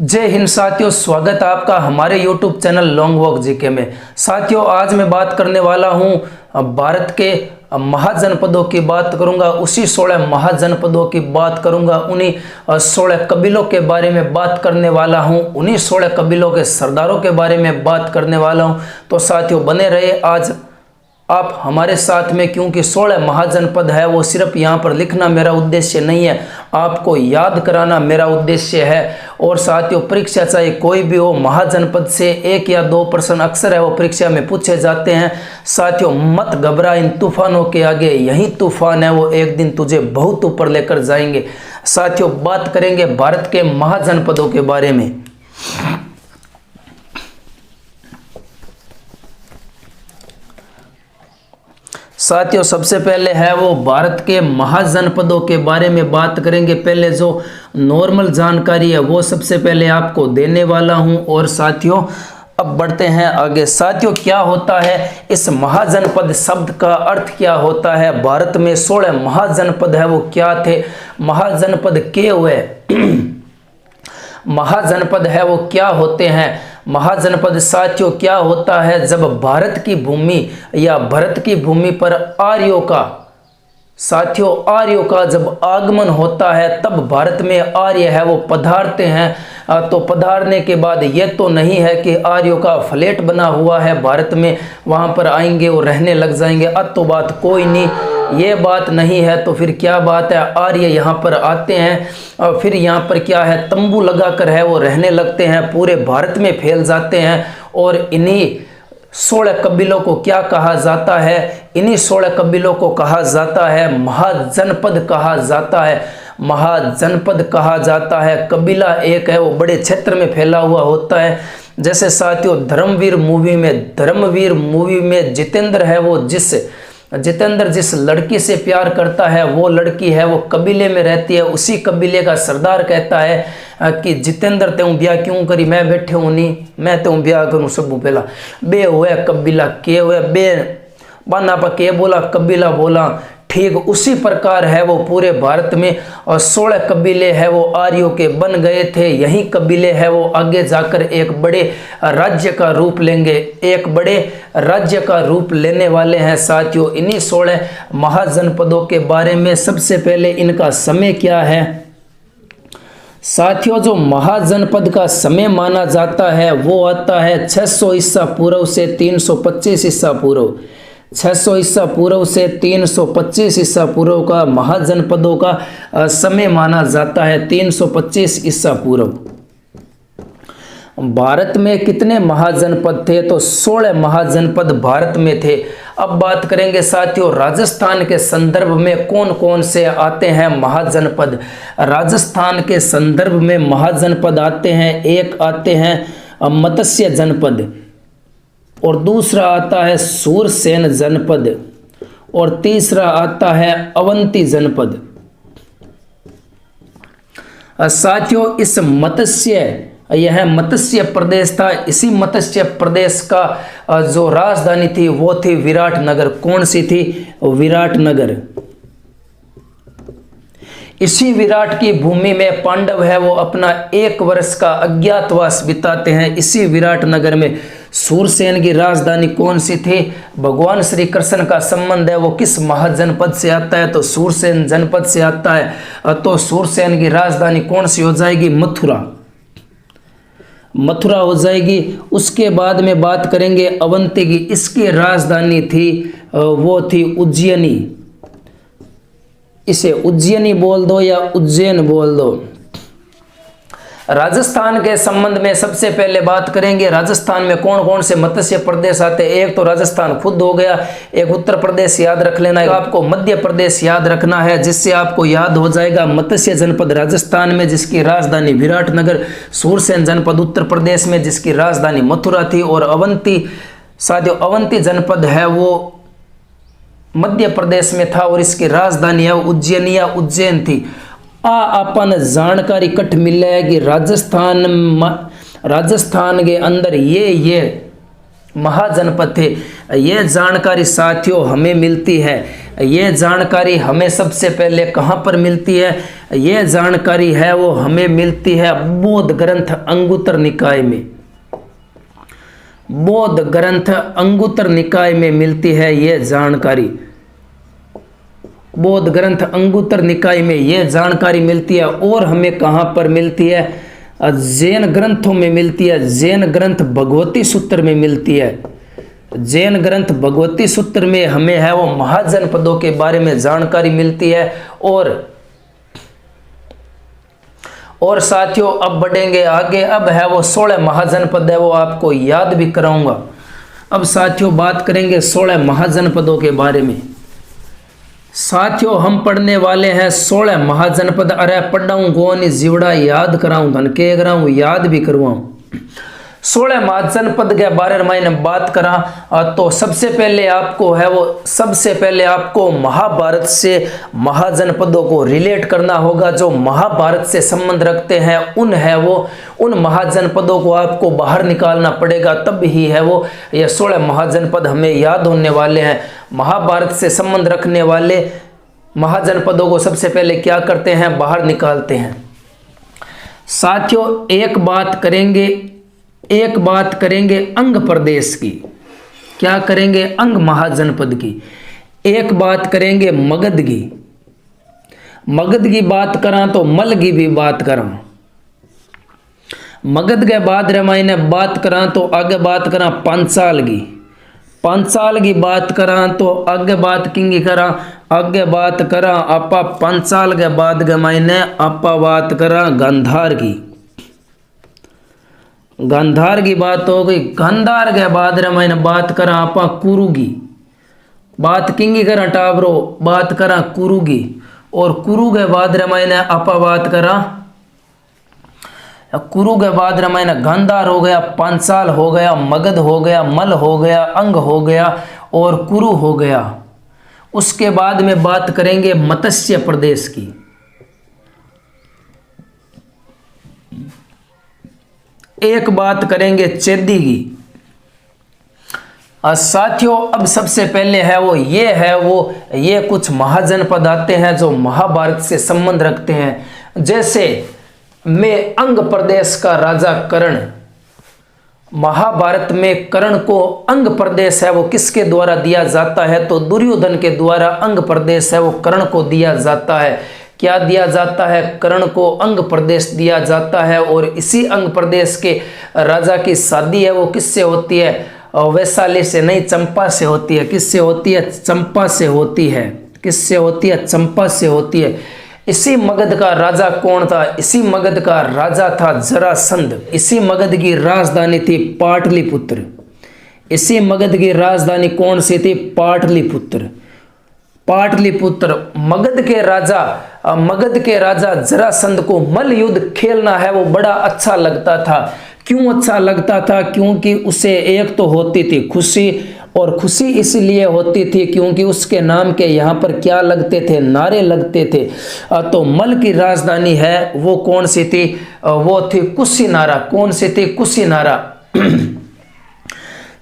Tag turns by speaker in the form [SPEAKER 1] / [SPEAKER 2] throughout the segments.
[SPEAKER 1] जय हिंद साथियों, स्वागत है आपका हमारे YouTube channel long walk GK में। साथियों, आज मैं बात करने वाला हूं भारत के महाजनपदों की बात करूंगा। उसी 16 महाजनपदों की बात करूंगा। उन्हीं 16 कबीलों के बारे में बात करने वाला हूं। उन्हीं 16 कबीलों के सरदारों के बारे में बात करने वाला हूं। तो साथियों, बने रहे आज आप हमारे साथ में, क्योंकि 16 महाजनपद है वो सिर्फ यहाँ पर लिखना मेरा उद्देश्य नहीं है, आपको याद कराना मेरा उद्देश्य है। और साथियों, परीक्षा चाहे कोई भी हो, महाजनपद से 1 या 2 प्रश्न अक्सर है वो परीक्षा में पूछे जाते हैं। साथियों, मत घबरा इन तूफानों के आगे, यही तूफान है वो एक दिन तुझे बहुत ऊपर लेकर जाएंगे। साथियों, बात करेंगे भारत के महाजनपदों के बारे में। साथियों, सबसे पहले है वो भारत के महाजनपदों के बारे में बात करेंगे। पहले जो नॉर्मल जानकारी है वो सबसे पहले आपको देने वाला हूं। और साथियों, अब बढ़ते हैं आगे। साथियों, क्या होता है इस महाजनपद शब्द का अर्थ क्या होता है? भारत में 16 महाजनपद है वो क्या थे? महाजनपद के हुए महाजनपद है वो क्या होते हैं? महाजनपद साथियों क्या होता है? जब भारत की भूमि या भारत की भूमि पर आर्यों का, साथियों आर्यों का जब आगमन होता है, तब भारत में आर्य है वो पधारते हैं। तो पधारने के बाद ये तो नहीं है कि आर्यों का फ्लैट बना हुआ है भारत में, वहाँ पर आएंगे और रहने लग जाएंगे। अब तो बात कोई नहीं, ये बात नहीं है। तो फिर क्या बात है? आर्य यहाँ पर आते हैं और फिर यहाँ पर क्या है, तंबू लगाकर है वो रहने लगते हैं, पूरे भारत में फैल जाते हैं। और इन्हीं 16 कबीलों को क्या कहा जाता है? इन्हीं 16 कबीलों को कहा जाता है महाजनपद कहा जाता है। महाजनपद कहा जाता है। कबीला एक है वो बड़े क्षेत्र में फैला हुआ होता है। जैसे साथियों, धर्मवीर मूवी में जितेंद्र है वो जितेंद्र जिस लड़की से प्यार करता है, वो लड़की है वो कबीले में रहती है। उसी कबीले का सरदार कहता है कि जितेंद्र तेऊ ब्याह क्यों करी, मैं बैठे हूँ नहीं, मैं तेऊ ब्याह करूँ। सब पहला बे हुआ कबीला के हुआ, बे बाना पा के बोला कबीला बोला। ठीक उसी प्रकार है वो पूरे भारत में और 16 कबीले है वो आर्यों के बन गए थे। यही कबीले है वो आगे जाकर एक बड़े राज्य का रूप लेंगे, एक बड़े राज्य का रूप लेने वाले हैं। साथियों, इन्हीं 16 महाजनपदों के बारे में सबसे पहले इनका समय क्या है? साथियों, जो महाजनपद का समय माना जाता है वो आता है 600 ईसा पूर्व से 325 ईसा पूर्व। 600 ईसा पूर्व से 325 ईसा पूर्व का महाजनपदों का समय माना जाता है। 325 ईसा पूर्व। भारत में कितने महाजनपद थे? तो 16 महाजनपद भारत में थे। अब बात करेंगे साथियों, राजस्थान के संदर्भ में कौन कौन से आते हैं महाजनपद? राजस्थान के संदर्भ में महाजनपद आते हैं, एक आते हैं मत्स्य जनपद, और दूसरा आता है सूरसेन जनपद, और तीसरा आता है अवंती जनपद। साथियों, इस यह मत्स्य प्रदेश था। इसी मत्स्य प्रदेश का जो राजधानी थी वो थी विराटनगर। कौन सी थी? विराटनगर। इसी विराट की भूमि में पांडव है वो अपना 1 वर्ष का अज्ञातवास बिताते हैं। इसी विराटनगर में सूरसेन की राजधानी कौन सी थी? भगवान श्री कृष्ण का संबंध है वो किस महाजनपद से आता है? तो सूरसेन जनपद से आता है। तो सूरसेन की राजधानी कौन सी हो जाएगी? मथुरा हो जाएगी। उसके बाद में बात करेंगे अवंती की। इसकी राजधानी थी वो थी उज्जैनी। इसे उज्जैनी बोल दो या उज्जैन बोल दो। राजस्थान के संबंध में सबसे पहले बात करेंगे, राजस्थान में कौन कौन से मत्स्य प्रदेश आते हैं? एक तो राजस्थान खुद हो गया, एक उत्तर प्रदेश याद रख लेना है, आपको मध्य प्रदेश याद रखना है, जिससे आपको याद हो जाएगा मत्स्य जनपद राजस्थान में जिसकी राजधानी विराटनगर, सूरसेन जनपद उत्तर प्रदेश में जिसकी राजधानी मथुरा थी, और अवंती, साथियों अवंती जनपद है वो मध्य प्रदेश में था और इसकी राजधानी है उज्जैन या उज्जैन थी। अपन जानकारी कट मिले कि राजस्थान के अंदर ये महाजनपद थे। ये जानकारी साथियों हमें मिलती है ये जानकारी हमें सबसे पहले कहाँ पर मिलती है? ये जानकारी है वो हमें मिलती है बौद्ध ग्रंथ अंगुत्तर निकाय में। बौद्ध ग्रंथ अंगुत्तर निकाय में मिलती है ये जानकारी। बौद्ध ग्रंथ अंगुत्तर निकाय में ये जानकारी मिलती है। और हमें कहाँ पर मिलती है? जैन ग्रंथों में मिलती है। जैन ग्रंथ भगवती सूत्र में मिलती है। जैन ग्रंथ भगवती सूत्र में हमें है वो महाजनपदों के बारे में जानकारी मिलती है। और साथियों अब बढ़ेंगे आगे। अब है वो 16 महाजनपद है वो आपको याद भी कराऊंगा। अब साथियों बात करेंगे 16 महाजनपदों के बारे में। साथियों हम पढ़ने वाले हैं 16 महाजनपद। अरे पढ़ाऊँ कौन जीवड़ा याद कराऊँ धन के कराऊँ याद भी करवाऊँ। 16 महाजनपद के बारे में मैंने बात करा तो सबसे पहले आपको महाभारत से महाजनपदों को रिलेट करना होगा। जो महाभारत से संबंध रखते हैं उन महाजनपदों को आपको बाहर निकालना पड़ेगा, तब ही है वो ये 16 महाजनपद हमें याद होने वाले हैं। महाभारत से संबंध रखने वाले महाजनपदों को सबसे पहले क्या करते हैं? बाहर निकालते हैं। साथियों एक बात करेंगे अंग प्रदेश की। क्या करेंगे? अंग महाजनपद की। एक बात करेंगे मगध की। मगध की बात करा तो मल की भी बात करा। मगध के बाद मैंने बात करा तो आगे बात करा पांचाल की। पांचाल की बात करा तो आगे बात किंगी करा। आगे बात करा आपा पांचाल के बाद के मैंने आपा बात करा गांधार की। गांधार की बात हो गई। गांधार के बाद रे मैंने बात करा आपा कुरु की। बात किंगी करा टाबरो बात करा कुरु की। और कुरु के बाद रे मैंने आपा बात करा कुरु के बाद रे मैंने गांधार हो गया, पांचाल हो गया, मगध हो गया, मल हो गया, अंग हो गया और कुरु हो गया। उसके बाद में बात करेंगे मत्स्य प्रदेश की। एक बात करेंगे चेदी की। साथियों अब सबसे पहले है वो ये कुछ महाजनपद आते हैं जो महाभारत से संबंध रखते हैं। जैसे में अंग प्रदेश का राजा कर्ण। महाभारत में कर्ण को अंग प्रदेश है वो किसके द्वारा दिया जाता है? तो दुर्योधन के द्वारा अंग प्रदेश है वो कर्ण को दिया जाता है। क्या दिया जाता है? कर्ण को अंग प्रदेश दिया जाता है। और इसी अंग प्रदेश के राजा की शादी है वो किससे होती है? वैशाली से नहीं, चंपा से होती है। किससे होती है? चंपा से होती है। किससे होती है? चंपा से होती है। इसी मगध का राजा कौन था? इसी मगध का राजा था जरासंध। इसी मगध की राजधानी थी पाटलिपुत्र। इसी मगध की राजधानी कौन सी थी? पाटलिपुत्र। पाटलिपुत्र। मगध के राजा जरासंध को मल्ल युद्ध खेलना है वो बड़ा अच्छा लगता था। क्यों अच्छा लगता था? क्योंकि उसे एक तो होती थी खुशी, और खुशी इसलिए होती थी क्योंकि उसके नाम के यहाँ पर क्या लगते थे? नारे लगते थे। तो मल की राजधानी है वो कौन सी थी? वो थी कुशीनारा। कौन सी थी? कुशीनारा।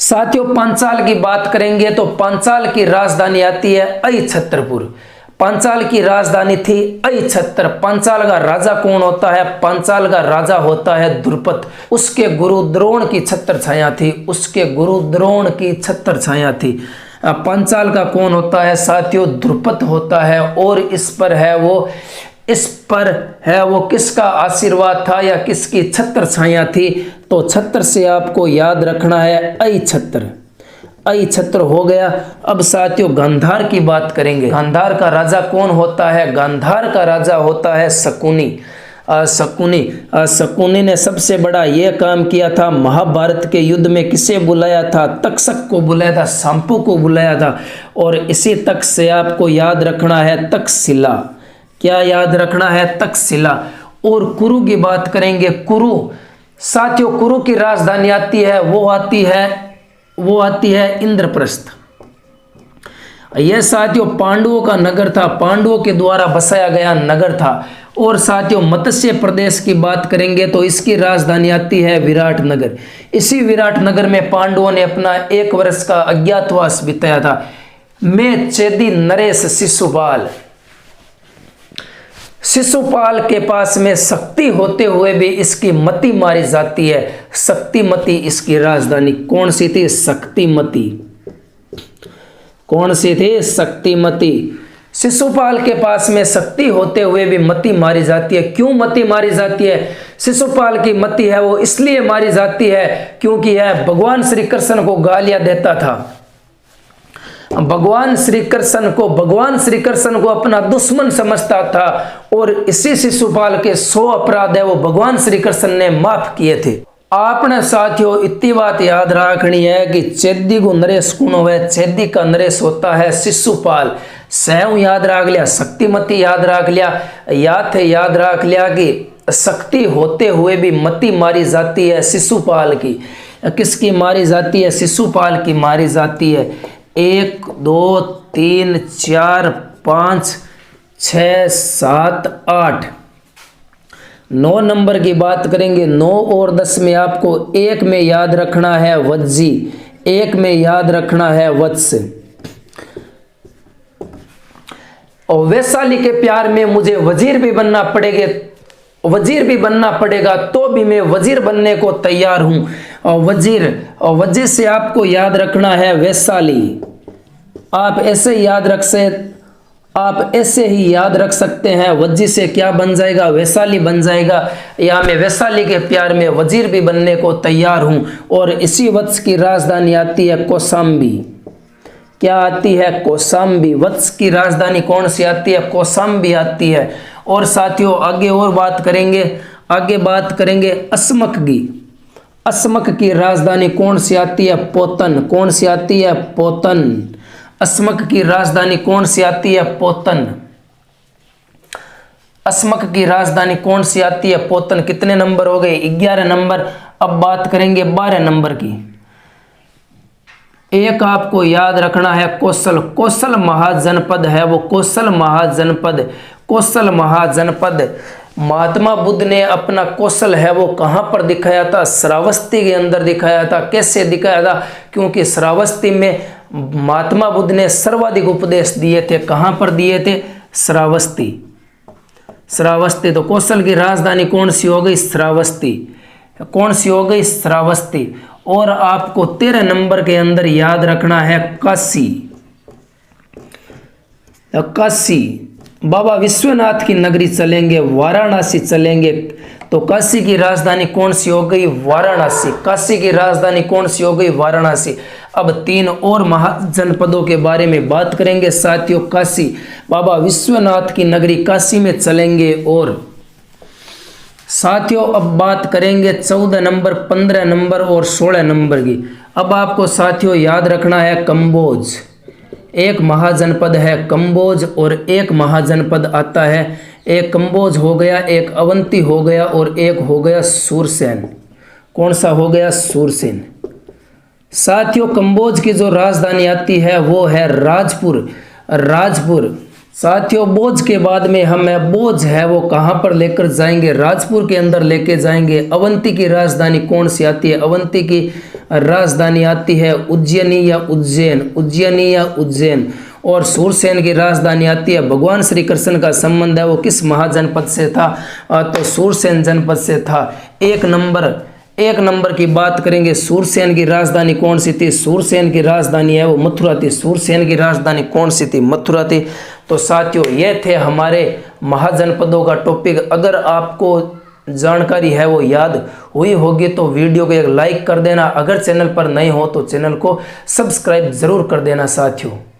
[SPEAKER 1] साथियों पांचाल की बात करेंगे तो पांचाल की राजधानी आती है अहिछत्रपुर। पांचाल की राजधानी थी अहिछत्र। पांचाल का राजा कौन होता है? पांचाल का राजा होता है द्रुपद। उसके गुरु द्रोण की छत्र छाया थी। उसके गुरु द्रोण की छत्र छाया थी। पांचाल का कौन होता है साथियों? द्रुपद होता है। और इस पर है वो किसका आशीर्वाद था या किसकी छत्र छाया थी? तो छत्र से आपको याद रखना है अहिछत्र। अहिछत्र हो गया। अब साथियों गांधार की बात करेंगे। गांधार का राजा कौन होता है? गांधार का राजा होता है शकुनी। शकुनी ने सबसे बड़ा ये काम किया था। महाभारत के युद्ध में किसे बुलाया था? तक्षक को बुलाया था, शंपु को बुलाया था। और इसी तक से आपको याद रखना है तक्षशिला। क्या याद रखना है? तक्षशिला। और कुरु की बात करेंगे। कुरु साथियों कुरु की राजधानी आती है वो आती है इंद्रप्रस्थ। यह साथियों पांडवों का नगर था। पांडवों के द्वारा बसाया गया नगर था। और साथियों मत्स्य प्रदेश की बात करेंगे तो इसकी राजधानी आती है विराट नगर। इसी विराट नगर में पांडवों ने अपना 1 वर्ष का अज्ञातवास बिताया था। में चेदी नरेश शिशुपाल। शिशुपाल के पास में शक्ति होते हुए भी इसकी मति मारी जाती है। शक्तिमती इसकी राजधानी कौन सी थी? शक्तिमती। कौन सी थी? शक्तिमती। शिशुपाल के पास में शक्ति होते हुए भी मति मारी जाती है। क्यों मति मारी जाती है? शिशुपाल की मति है वो इसलिए मारी जाती है क्योंकि यह भगवान श्री कृष्ण को गालियां देता था। भगवान श्री कृष्ण को अपना दुश्मन समझता था और इसी शिशुपाल के 100 अपराध है वो भगवान श्री कृष्ण ने माफ किए थे। आपने साथियों इतनी बात याद रखनी है कि चेदी को नरेश कौन है? चेदी का नरेश होता है शिशुपाल। सैव याद रख लिया, शक्तिमती याद रख लिया, याद रख लिया कि शक्ति होते हुए भी मति मारी जाती है शिशुपाल की। किसकी मारी जाती है? शिशुपाल की मारी जाती है। 1 2 3 4 5 6 7 8 9 नंबर की बात करेंगे। 9 और 10 में आपको 1 में याद रखना है वज्जी, 1 में याद रखना है वत्स। और वैशाली के प्यार में मुझे वजीर भी बनना पड़ेगा तो भी मैं वजीर बनने को तैयार हूं। और वजीर से आपको याद रखना है वैशाली। आप ऐसे ही याद रख सकते हैं। वजी से क्या बन जाएगा? वैशाली बन जाएगा। या मैं वैशाली के प्यार में वजीर भी बनने को तैयार हूं। और इसी वत्स की राजधानी आती है कौशाम्बी। क्या आती है? कौशाम्बी। वत्स की राजधानी कौन सी आती है? कौशाम्बी आती है। और साथियों आगे बात करेंगे अस्मक की। अस्मक की राजधानी कौन सी आती है? पोतन। कौन सी आती है? पोतन। अस्मक की राजधानी कौन सी आती है? पोतन। अस्मक की राजधानी कौन सी आती है? पोतन। कितने नंबर हो गए? 11 नंबर। अब बात करेंगे 12 नंबर की। एक आपको याद रखना है कौशल महाजनपद है वो। कौशल महाजनपद। महात्मा बुद्ध ने अपना कौशल है वो कहाँ पर दिखाया था? श्रावस्ती के अंदर दिखाया था। कैसे दिखाया था? क्योंकि श्रावस्ती में महात्मा बुद्ध ने सर्वाधिक उपदेश दिए थे। कहाँ पर दिए थे? श्रावस्ती। तो कौशल की राजधानी कौन सी हो गई? श्रावस्ती। कौन सी हो गई? श्रावस्ती। और आपको 13 नंबर के अंदर याद रखना है काशी। बाबा विश्वनाथ की नगरी चलेंगे, वाराणसी चलेंगे। तो काशी की राजधानी कौन सी हो गई? वाराणसी। काशी की राजधानी कौन सी हो गई? वाराणसी। अब 3 और महाजनपदों के बारे में बात करेंगे साथियों। काशी, बाबा विश्वनाथ की नगरी काशी में चलेंगे। और साथियों अब बात करेंगे 14 नंबर, 15 नंबर और 16 नंबर की। अब आपको साथियों याद रखना है कंबोज। एक महाजनपद है कंबोज और एक महाजनपद आता है, एक कंबोज हो गया, एक अवंती हो गया और एक हो गया सूरसेन। कौन सा हो गया? सूरसेन। साथियों कंबोज की जो राजधानी आती है वो है राजपुर। साथियों बोझ के बाद में हमें बोझ है वो कहाँ पर लेकर जाएंगे? राजपुर के अंदर लेके जाएंगे। अवंती की राजधानी कौन सी आती है? अवंती की राजधानी आती है उज्जैनी या उज्जैन। और सूरसेन की राजधानी आती है। भगवान श्री कृष्ण का संबंध है वो किस महाजनपद से था? तो सूरसेन जनपद से था। एक नंबर की बात करेंगे। सूरसेन की राजधानी कौन सी थी? सूरसेन की राजधानी है वो मथुरा थी। सूरसेन की राजधानी कौन सी थी? मथुरा थी। तो साथियों ये थे हमारे महाजनपदों का टॉपिक। अगर आपको जानकारी है वो याद हुई होगी तो वीडियो को एक लाइक कर देना। अगर चैनल पर नए हो तो चैनल को सब्सक्राइब जरूर कर देना साथियों।